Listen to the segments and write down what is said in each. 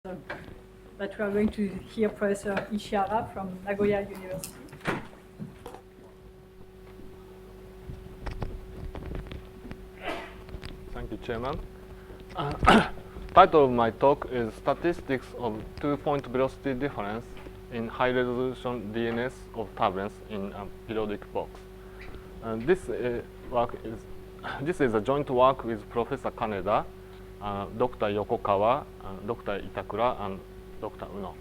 That we are going to hear Professor Ishihara from Nagoya University. Thank you, Chairman. Title of my talk is Statistics of Two-Point Velocity Difference in High-Resolution DNS of Turbulence in a Periodic Box. This is a joint work with Professor Kaneda, Dr. Yokokawa, Dr. Itakura, and Dr. Uno.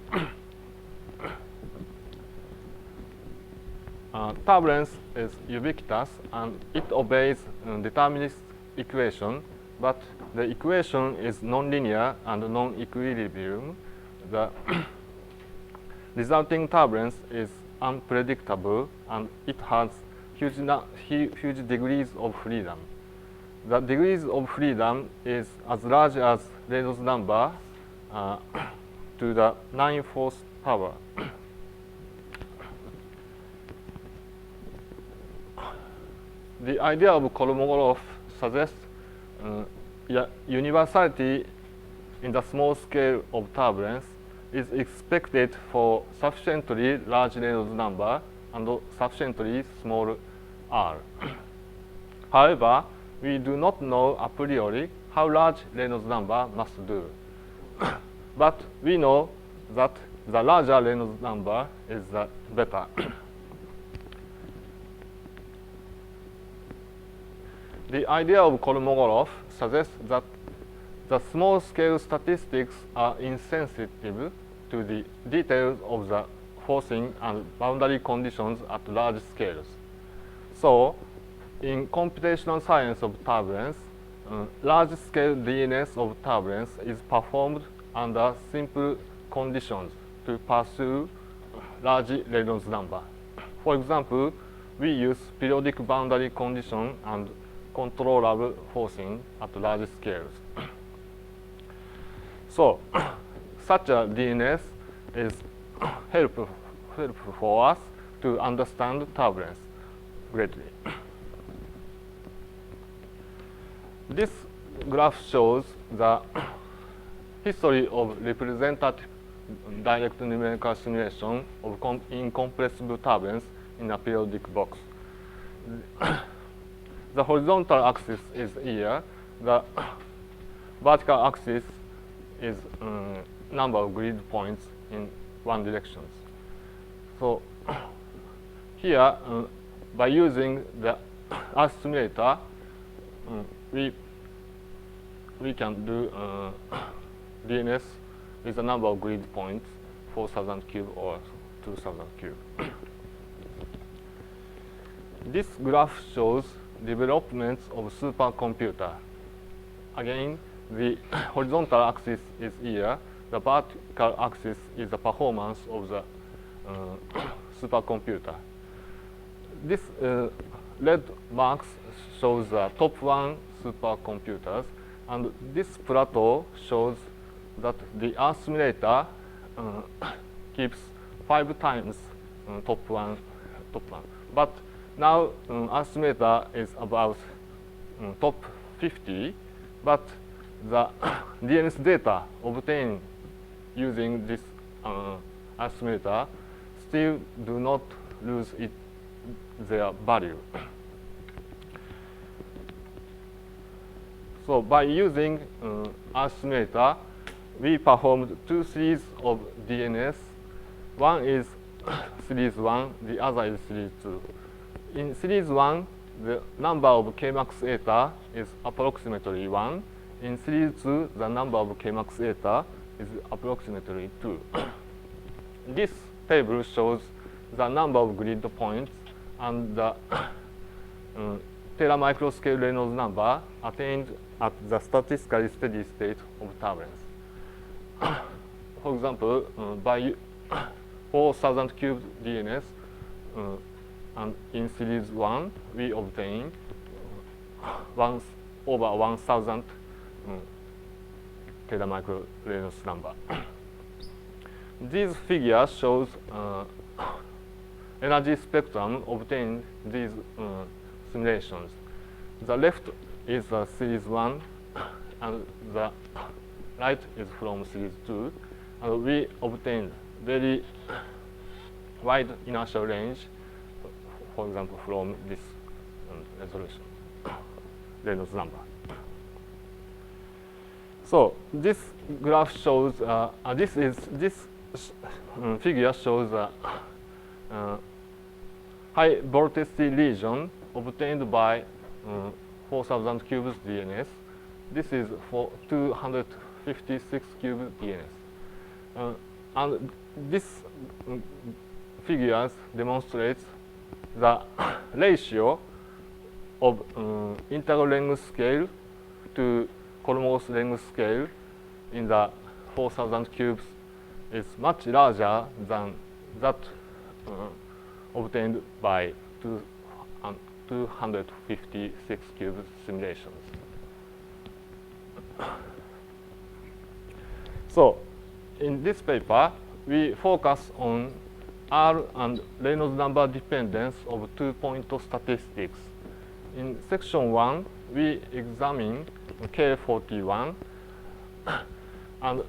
Turbulence is ubiquitous and it obeys deterministic equation, but the equation is nonlinear and non-equilibrium. The resulting turbulence is unpredictable and it has huge degrees of freedom. The degrees of freedom is as large as Reynolds number to the 9/4 power. The idea of Kolmogorov suggests universality in the small scale of turbulence is expected for sufficiently large Reynolds number and sufficiently small r. However, we do not know a priori how large Reynolds number must do. But we know that the larger Reynolds number is better. The idea of Kolmogorov suggests that the small-scale statistics are insensitive to the details of the forcing and boundary conditions at large scales. So, in computational science of turbulence, large-scale DNS of turbulence is performed under simple conditions to pursue large Reynolds number. For example, we use periodic boundary condition and controllable forcing at large scales. So, such a DNS is helpful for us to understand turbulence greatly. This graph shows the history of representative direct numerical simulation of incompressible turbulence in a periodic box. The horizontal axis is here. The vertical axis is number of grid points in one direction. So here, by using the Earth simulator, we can do DNS with a number of grid points, 4,000 cube or 2,000 cube. This graph shows developments of supercomputer. Again, the horizontal axis is here. The vertical axis is the performance of the supercomputer. This red marks shows the top 1 supercomputers, and this plateau shows that the Earth simulator keeps 5 times top one. But now Earth simulator is about top 50, but the DNS data obtained using this Earth simulator still do not lose their value. So by using Earth simulator, we performed 2 series of DNS. One is series 1, the other is series 2. In series 1, the number of Kmax eta is approximately 1. In series 2, the number of Kmax eta is approximately 2. This table shows the number of grid points and the tera-microscale Reynolds number attained at the statistically steady state of turbulence. For example, by 4,000 cube DNS, and in series 1, we obtain over 1,000 tera-micro Reynolds number. These figures shows energy spectrum obtained these simulations. The left is series 1, and the right is from series 2. and we obtained very wide inertial range, for example, from this resolution, Reynolds number. So this graph shows, this figure shows a high vorticity region obtained by 4,000 cubes DNS. This is for 256 cube DNS. And this figures demonstrates the ratio of integral length scale to Kolmogorov length scale in the 4,000 cubes is much larger than that obtained by 256 cube simulations. So, in this paper, we focus on R and Reynolds number dependence of two-point statistics. In section 1, we examine K41 and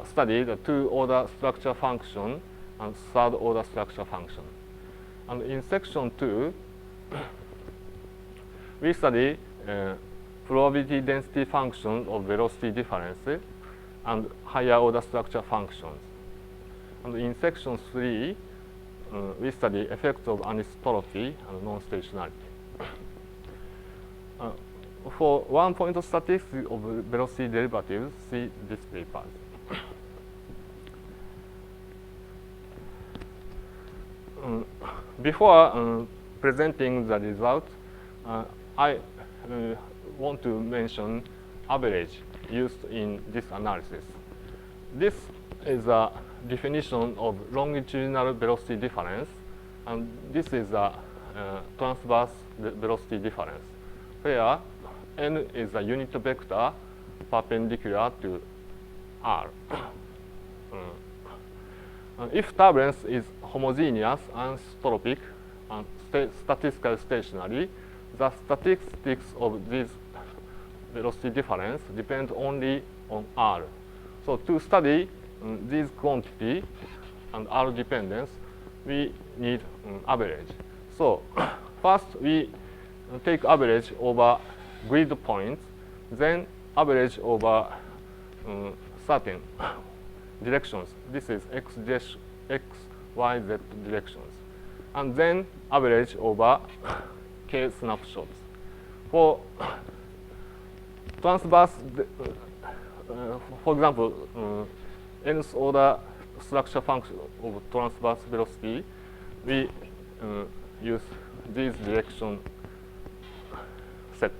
study the two-order structure function and third-order structure function. And in section 2, we study probability density functions of velocity difference and higher-order structure functions. And in section 3, we study effects of anisotropy and non-stationarity. For one-point statistics of velocity derivatives, see this paper. Before presenting the results, I want to mention average used in this analysis. This is a definition of longitudinal velocity difference, and this is a transverse velocity difference, where n is a unit vector perpendicular to r. If turbulence is homogeneous, anisotropic, and statistically stationary, the statistics of this velocity difference depend only on r. So to study these quantity and r dependence, we need average. So first we take average over grid points, then average over certain directions. This is x, y, z directions. And then average over k snapshots. For transverse, for example, nth order structure function of transverse velocity, we use these direction set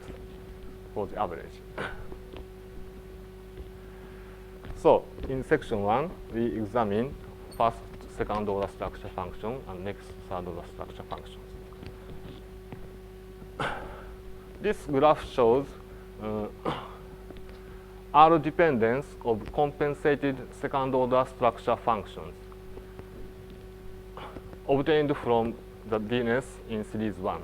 for the average. So in section 1, we examine first, second order structure function and next third order structure functions. This graph shows R dependence of compensated second order structure functions obtained from the DNS in series 1.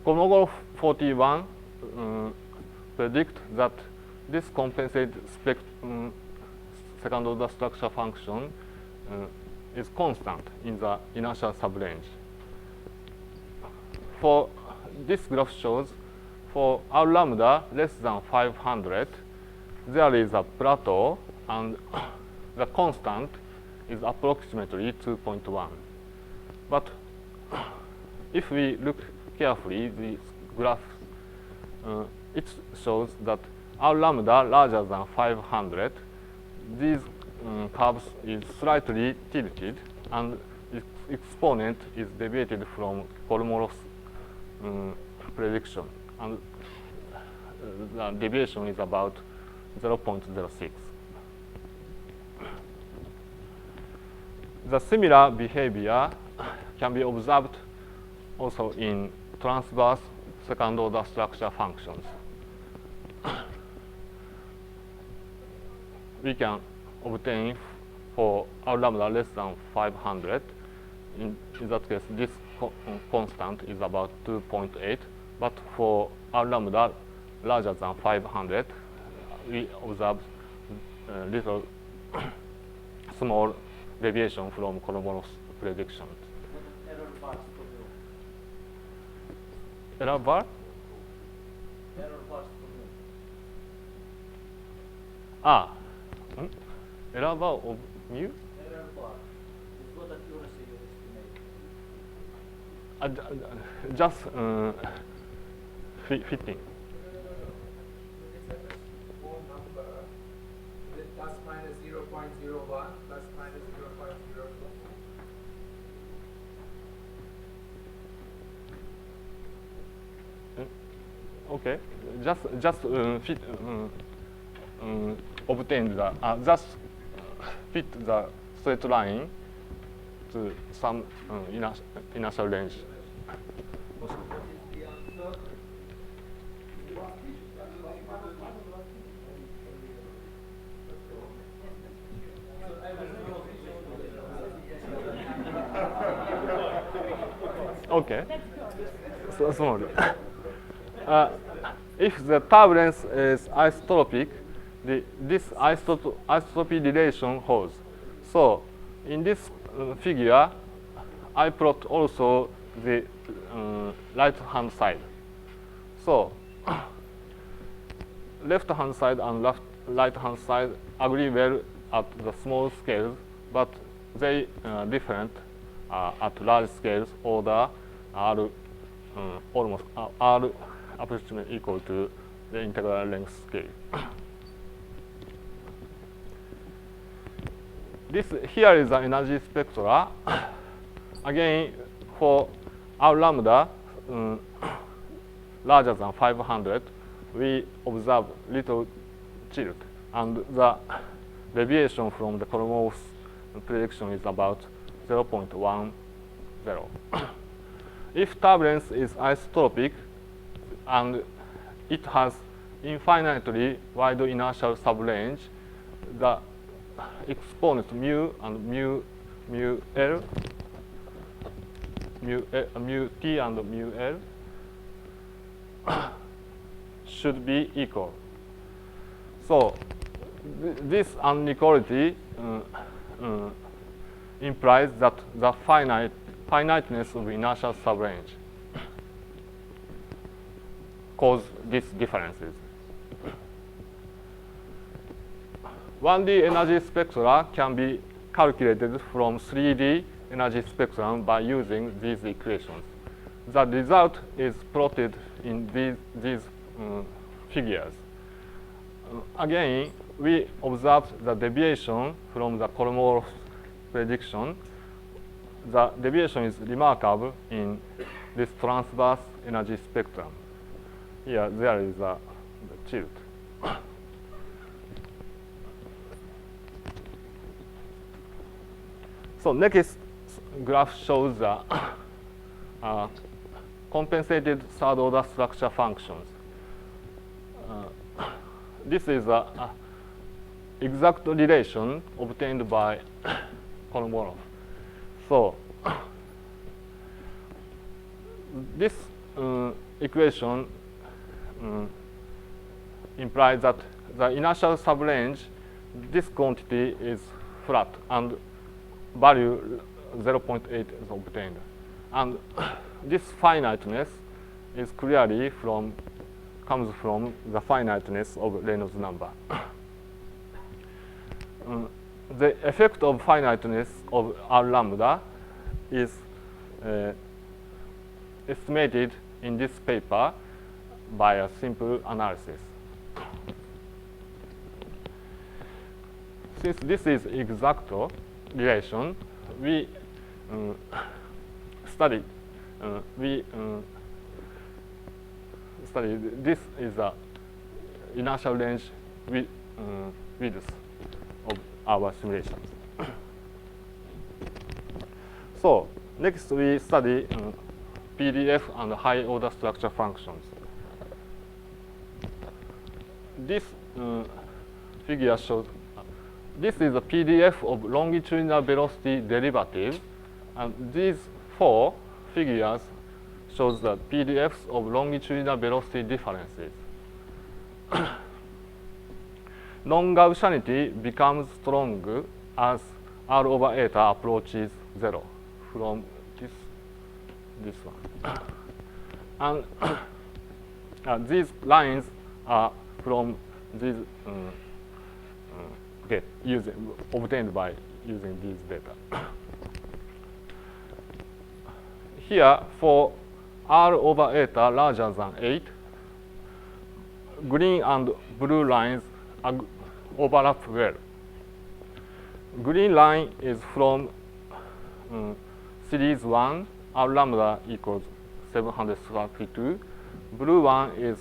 Kolmogorov 41 predict that this compensated second order structure function is constant in the inertial subrange. For this graph shows for R lambda less than 500, there is a plateau and the constant is approximately 2.1. But if we look carefully, this graph, it shows that R lambda larger than 500, these curves is slightly tilted and its exponent is deviated from Kolmogorov's prediction, and the deviation is about 0.06. The similar behavior can be observed also in transverse second order structure functions. We can obtain for R lambda less than 500. In that case, this constant is about 2.8. But for R lambda larger than 500, we observe little small deviation from Kolmonov's prediction. Error bars for you. Error bar? Error bars for you. Error bar of mu? Error bar is what accuracy you estimate. Just fitting. Whole number with plus minus 0.01 plus minus 0.02. Okay, just fit obtain the just fit the straight line to some inertial range. What is the answer? Okay, so small. If the turbulence is isotropic, this isotropy relation holds. So in this figure, I plot also the right-hand side. So left-hand side and right-hand side agree well at the small scales, but they different at large scales. Order are almost are approximately equal to the integral length scale. This here is the energy spectra. Again, for R lambda larger than 500, we observe little tilt, and the deviation from the Kolomov's prediction is about 0.10. If turbulence is isotropic and it has infinitely wide inertial subrange, the exponents mu and mu L, mu T and mu L should be equal. So this inequality implies that the finiteness of inertial subrange cause these differences. 1D energy spectra can be calculated from 3D energy spectrum by using these equations. The result is plotted in these figures. Again, we observed the deviation from the Kolmogorov prediction. The deviation is remarkable in this transverse energy spectrum. Here, there is the tilt. So next graph shows the compensated third-order structure functions. This is an exact relation obtained by Kolmogorov. So this equation implies that the inertial subrange, this quantity is flat and value 0.8 is obtained. And this finiteness is clearly comes from the finiteness of Reynolds number. The effect of finiteness of R lambda is estimated in this paper by a simple analysis. Since this is exact relation, we study this is the inertial range width of our simulations. So next we study PDF and high order structure functions. This figure shows this is a PDF of longitudinal velocity derivative, and these four figures shows the PDFs of longitudinal velocity differences. non-Gaussianity becomes strong as R over eta approaches 0 from this one. And these lines are from these obtained by using these data. Here, for R over eta larger than 8, green and blue lines overlap well. Green line is from series 1, R lambda equals 732. Blue one is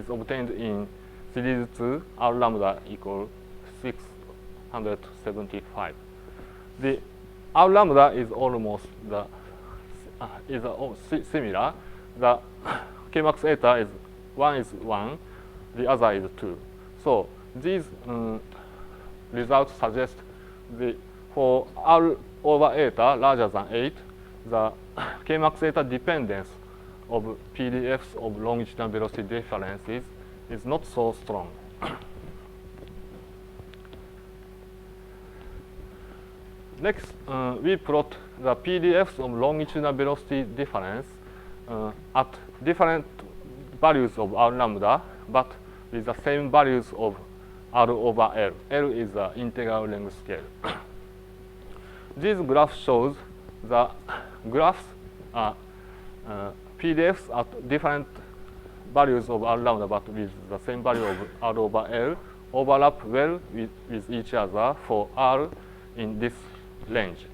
obtained in series 2, R lambda equals 675. The R lambda is almost similar. The Kmax eta is one is 1, the other is 2. So these results suggest for R over eta larger than 8, the Kmax eta dependence of PDFs of longitudinal velocity differences is not so strong. Next, we plot the PDFs of longitudinal velocity difference at different values of R lambda, but with the same values of R over L. L is the integral length scale. This graph shows the graphs PDFs at different values of R lambda, but with the same value of R over L, overlap well with each other for R in this range.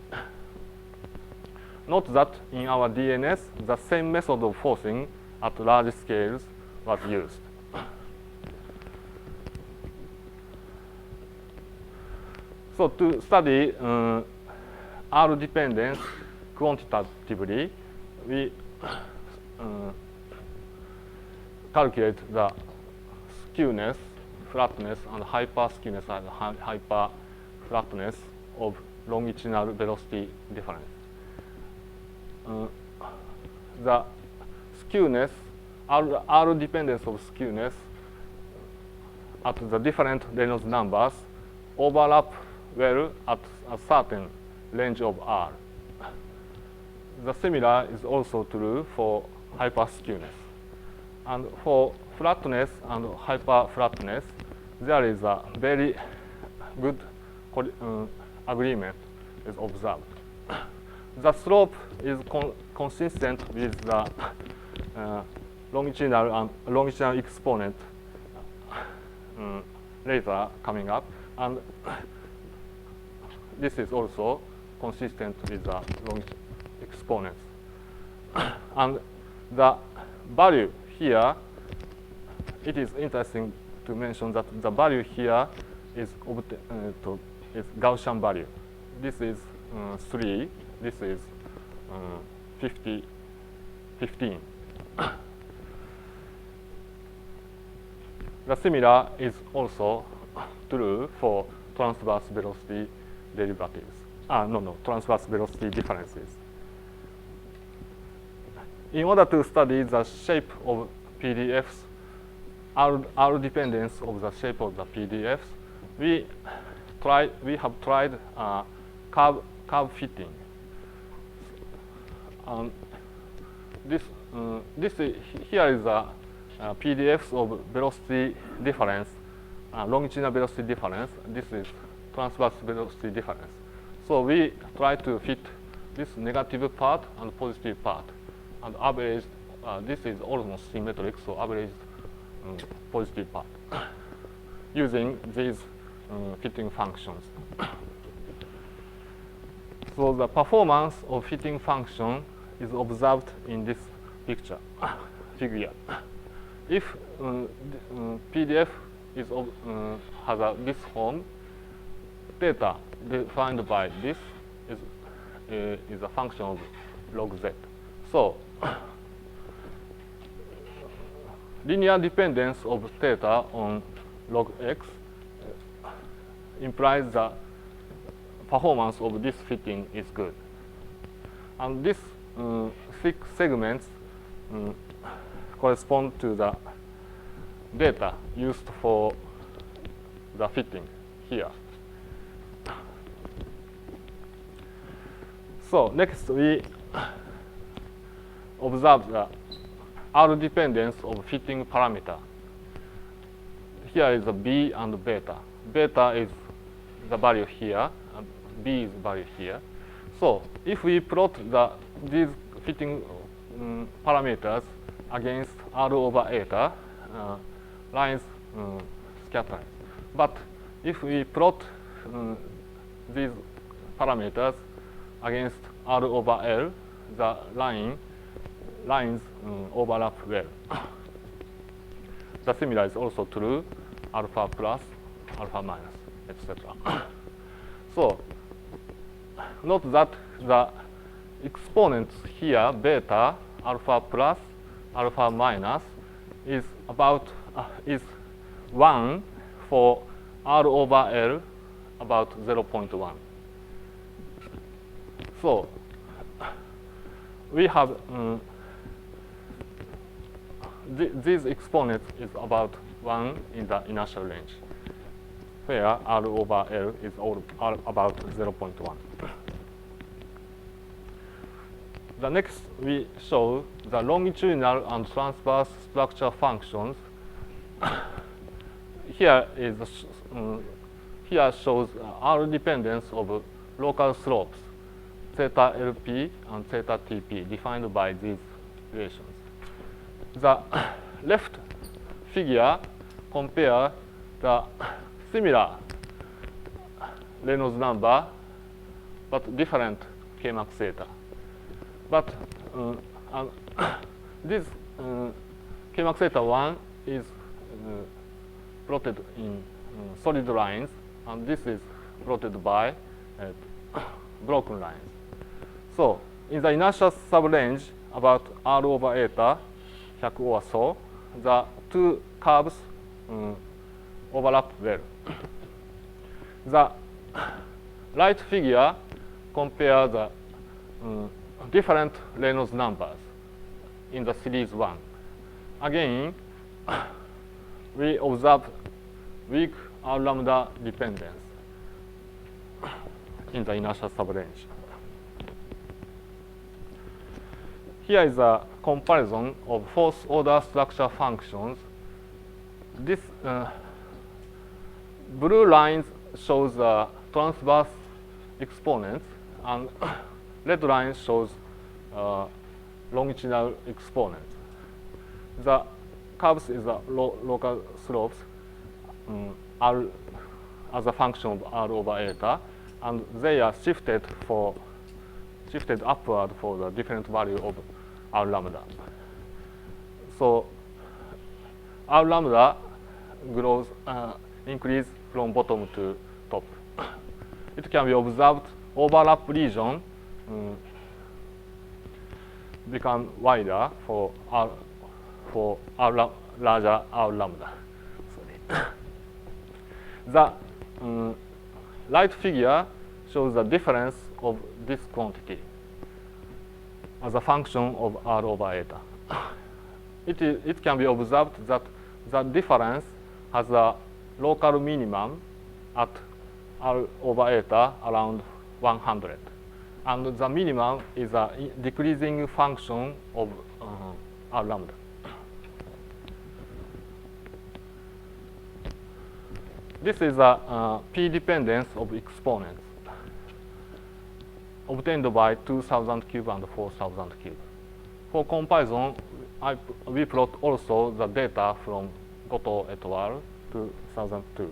Note that in our DNS, the same method of forcing at large scales was used. So to study R dependence quantitatively, we calculate the skewness, flatness, and hyper-skewness and hyper-flatness of longitudinal velocity difference. The skewness, R dependence of skewness at the different Reynolds numbers overlap well at a certain range of R. The similar is also true for hyper-skewness. And for flatness and hyper-flatness, there is a very good agreement is observed. The slope is consistent with the longitudinal exponent later coming up, and this is also consistent with the longitudinal exponents. And the value here, it is interesting to mention that the value here is Gaussian value. This is 3, this is 15. The similar is also true for transverse velocity derivatives. Transverse velocity differences. In order to study the shape of PDFs, R dependence of the shape of the PDFs, we have tried curve fitting. Here is a PDFs of velocity difference, longitudinal velocity difference. This is transverse velocity difference. So we try to fit this negative part and positive part, and average. This is almost symmetric, so average positive part using these fitting functions. So the performance of fitting function is observed in this figure. If PDF has this form, data defined by this is a function of log z. So linear dependence of theta on log x implies the performance of this fitting is good. And these 6 segments correspond to the data used for the fitting here. So next we observe the R dependence of fitting parameter. Here is the B and beta. Beta is the value here, and B is the value here. So if we plot these fitting parameters against R over eta, lines scatter. But if we plot these parameters against R over L, the lines overlap well. The similar is also true, alpha plus, alpha minus, etc. So note that the exponents here, beta, alpha plus, alpha minus, is about is 1 for R over L, about 0.1. So we have these exponents is about 1 in the inertial range, where R over L is all about 0.1. The next we show the longitudinal and transverse structure functions. Here shows R dependence of local slopes, theta LP and theta TP, defined by these relations. The left figure compare the similar Reynolds number but different Kmax theta. But this Kmax theta 1 is plotted in solid lines, and this is plotted by broken lines. So in the inertial subrange about R over eta, 100 or so, the two curves overlap well. The right figure compare the different Reynolds numbers in the series 1. Again, we observe weak R lambda dependence in the inertial subrange. Here is a comparison of fourth order structure functions. This blue lines shows the transverse exponents, and red line shows longitudinal exponents. The curves is the local slopes R as a function of R over eta, and they are shifted upward for the different value of R lambda. So R lambda grows, increase from bottom to top. It can be observed overlap region become wider for larger R lambda. Sorry. The right figure shows the difference of this quantity as a function of R over eta. It can be observed that the difference has a local minimum at R over eta around 100. And the minimum is a decreasing function of R lambda. This is a P dependence of exponents obtained by 2000 cube and 4000 cube. For comparison, we plot also the data from Goto et al. 2002.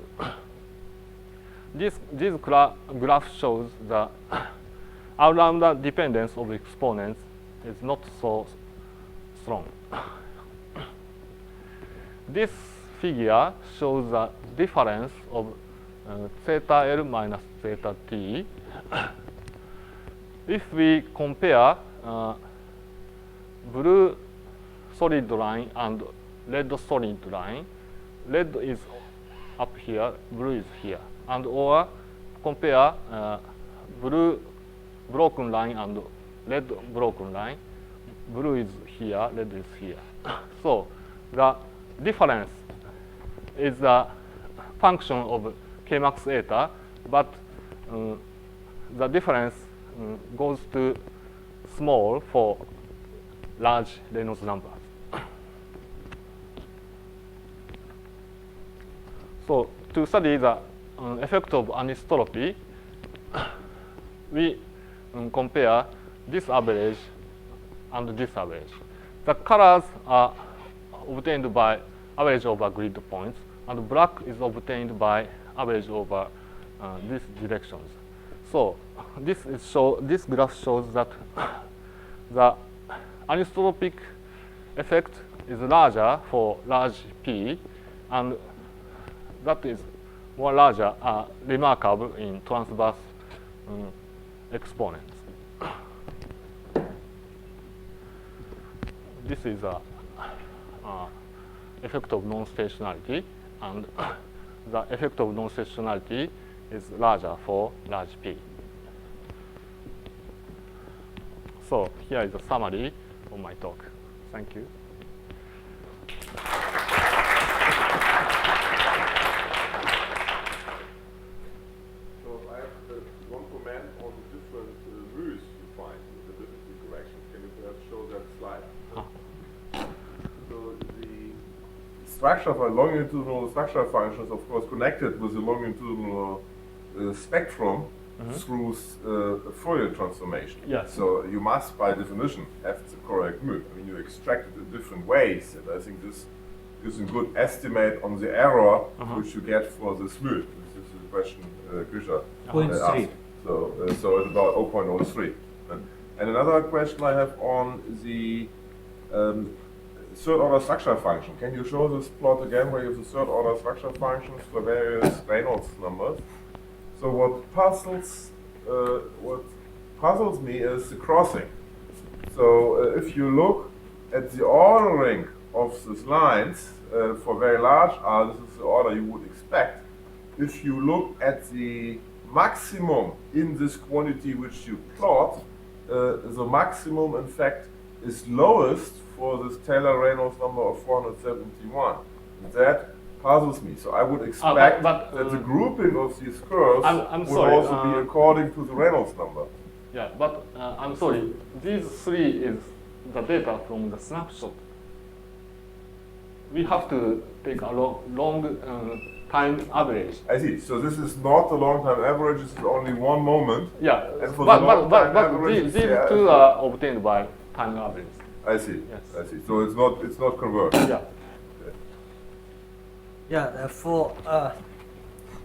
This graph shows the R lambda dependence of exponents is not so strong. This figure shows the difference of theta L minus theta T. If we compare blue solid line and red solid line, red is up here, blue is here, and or compare blue broken line and red broken line, blue is here, red is here. So the difference is function of Kmax eta, but the difference goes to small for large Reynolds numbers. So to study the effect of anisotropy, we compare this average and this average. The colors are obtained by average over grid points, and black is obtained by average over these directions. So this graph shows that the anisotropic effect is larger for large p, and that is more larger remarkable in transverse exponents. This is a effect of non-stationarity, and the effect of non-stationarity is larger for large p. So here is a summary of my talk. Thank you. So I have one comment on the different rules you find in the different corrections. Can you perhaps show that slide? So the structure of a longitudinal structure function is of course connected with the longitudinal spectrum through Fourier transformation. Yes. So you must, by definition, have the correct move. I mean, you extract it in different ways, and I think this gives a good estimate on the error which you get for this move. This is the question Grisha asked. So it's about 0.03. And another question I have on the third-order structure function. Can you show this plot again where you have the third-order structure functions for various Reynolds numbers? So what puzzles me is the crossing. So if you look at the ordering of these lines for very large R, this is the order you would expect. If you look at the maximum in this quantity which you plot, the maximum in fact is lowest for this Taylor-Reynolds number of 471. That puzzles me. So I would expect that the grouping of these curves would also be according to the Reynolds number. Yeah, but I'm sorry. These three is the data from the snapshot. We have to take a long time average. I see. So this is not a long time average. This is only one moment. Yeah, And for but these two are obtained by time average. I see. Yes. I see. So it's not converged. Yeah. Yeah, for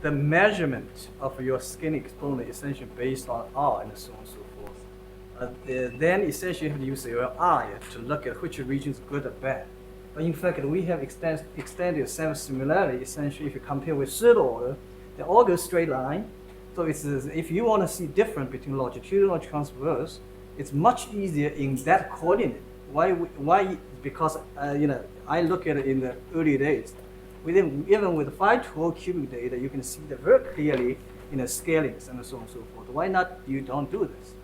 the measurement of your skin exponent essentially based on R and so on and so forth. Then essentially you have to use your eye to look at which region is good or bad. But in fact, we have extended sample similarity. Essentially, if you compare with third order, they all go straight line. So it's, if you want to see difference between longitudinal and transverse, it's much easier in that coordinate. Why? Because I look at it in the early days. Even with 512 cubic data, you can see that very clearly in the scalings and so on and so forth. Why not you don't do this?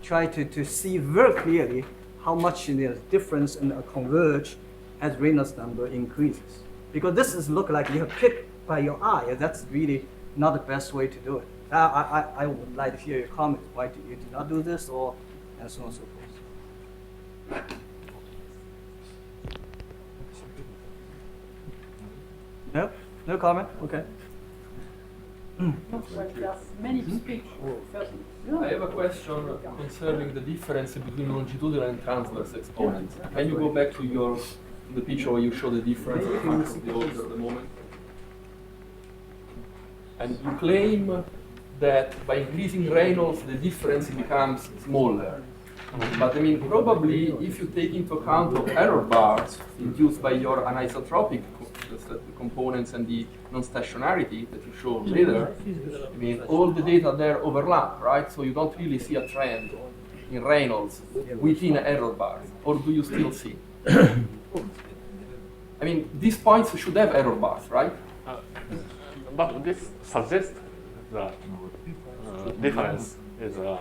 Try to see very clearly how much the difference in a converge as Reynolds number increases. Because this is look like you have picked by your eye. That's really not the best way to do it. I would like to hear your comments. Why do you not do this, or and so on and so forth. No? No comment? Okay. Looks like there's many to speak. I have a question concerning the difference between longitudinal and transverse exponents. Can you go back to the picture where you show the difference of the order at the moment? And you claim that by increasing Reynolds, the difference becomes smaller. But I mean, probably if you take into account the error bars induced by your anisotropic components and the non-stationarity that you show later, I mean, all the data there overlap, right? So you don't really see a trend in Reynolds within error bars, or do you still see? I mean, these points should have error bars, right? But this suggests that difference is a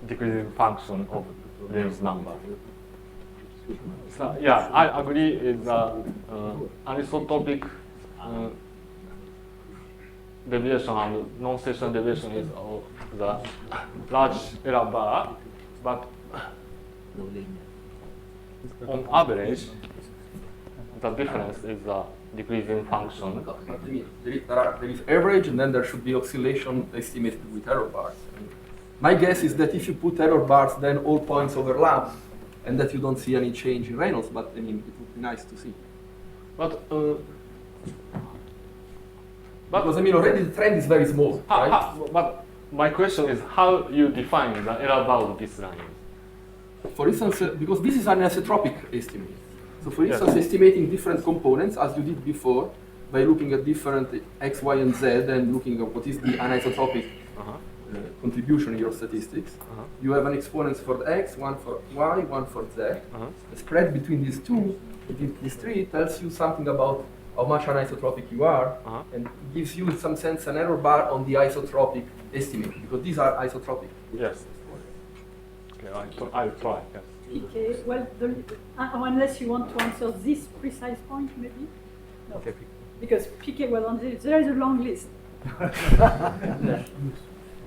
decreasing function of Reynolds number. So, yeah, I agree. It's anisotropic deviation and non-station deviation is the large error bar, but on average, the difference is a decreasing function. There is average, and then there should be oscillation estimated with error bars. My guess is that if you put error bars, then all points overlap, and that you don't see any change in Reynolds. But I mean, it would be nice to see. But Because I mean, already the trend is very small, right? but my question is how you define the error bar of this line. For instance, because this is an isotropic estimate. So for Yes. instance, estimating different components, as you did before, by looking at different x, y, and z, and looking at what is the anisotropic contribution in your statistics. You have an exponent for the x, one for y, one for z. The spread between these two, between these three, tells you something about how much anisotropic you are, and gives you, in some sense, an error bar on the isotropic estimate, because these are isotropic. Yes. Okay, I'll try. Yes. Okay, well, unless you want to answer this precise point, maybe? No. Okay. Because PK was on this, there is a long list.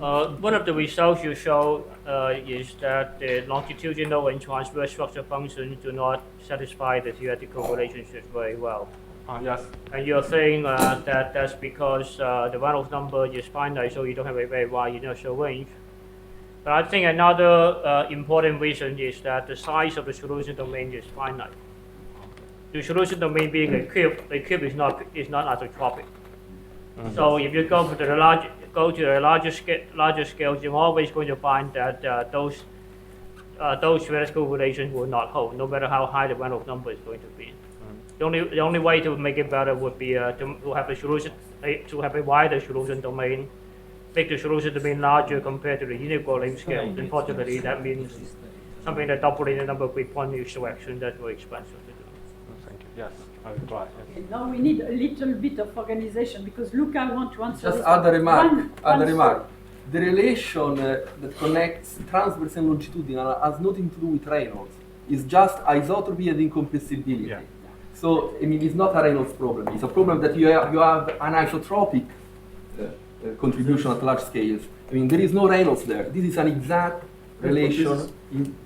One of the results you show is that the longitudinal and transverse structure functions do not satisfy the theoretical relationships very well. Yes. And you're saying that that's because the Reynolds number is finite, so you don't have a very wide inertial range. But I think another important reason is that the size of the solution domain is finite. The solution domain being a cube is not isotropic. So if you go to the larger scales, you're always going to find that those theoretical relations will not hold, no matter how high the Reynolds number is going to be. The only way to make it better would be to have a solution, to have a wider solution domain, make the solution domain larger compared to the Inertial-range scale. Unfortunately, that means something that doubling the number of point interaction. That's very expensive to do. Thank you. Yes, I'll try. Yes. Okay, now we need a little bit of organization because Luca wants to answer Just this add a one. remark. One The relation that connects transverse and longitudinal has nothing to do with Reynolds. It's just isotropy and incompressibility. Yeah. So I mean, it's not a Reynolds problem. It's a problem that you have an isotropic contribution at large scales. I mean, there is no Reynolds there. This is an exact relation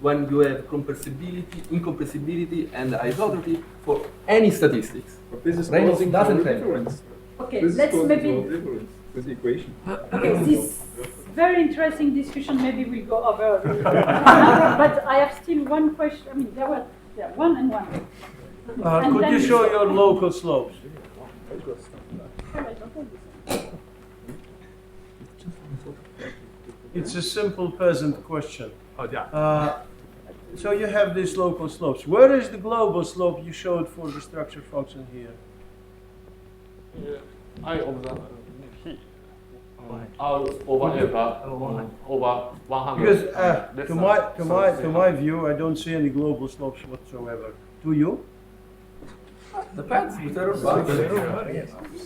when you have incompressibility, and isotropy for any statistics. But this is Reynolds causing doesn't no have. difference. Okay, This is let's causing maybe. no difference with the equation. Okay, this very interesting discussion maybe we'll go over. But I have still one question. I mean, there were one and one. And Could then you we show stop. your local slopes? It's a simple peasant question. Oh, yeah. So you have these local slopes. Where is the global slope you showed for the structure function here? I observe over 100. Because to my view, I don't see any global slopes whatsoever. Do you? Depends. With error bars.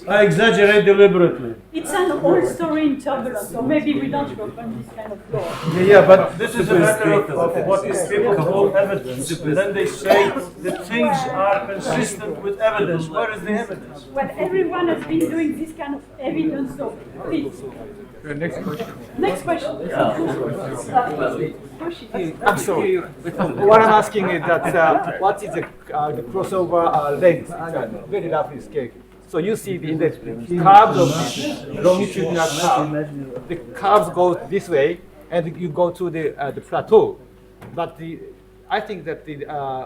I exaggerate deliberately. It's an old story in turbulence, so maybe we don't open this kind of door. Yeah, but this is a matter of what people call evidence. And then they say that things are consistent with evidence. Where is the evidence? Well, everyone has been doing this kind of evidence, so please. Next question. Next question. I'm sorry. What I'm asking is that what is the crossover length? Very roughly scale. So you see in the curves of this longitudinal curve, the curves go this way, and you go to the plateau. But I think that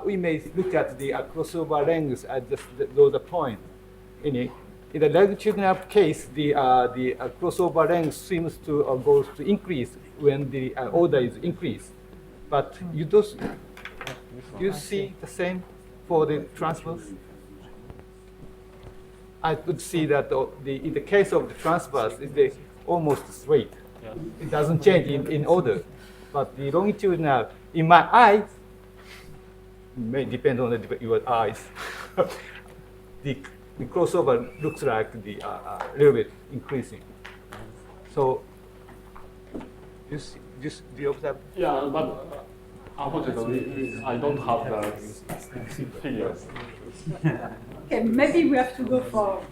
we may look at the crossover length at those points. In the longitudinal case, the crossover length seems to go to increase when the order is increased. But you see the same for the transverse? I could see that in the case of the transverse, it's almost straight. Yeah. It doesn't change in order. But the longitudinal, in my eyes, may depend on your eyes. the crossover looks like the little bit increasing. So, do you observe? Yeah, but unfortunately, I don't have the figures. Okay, maybe we have to go for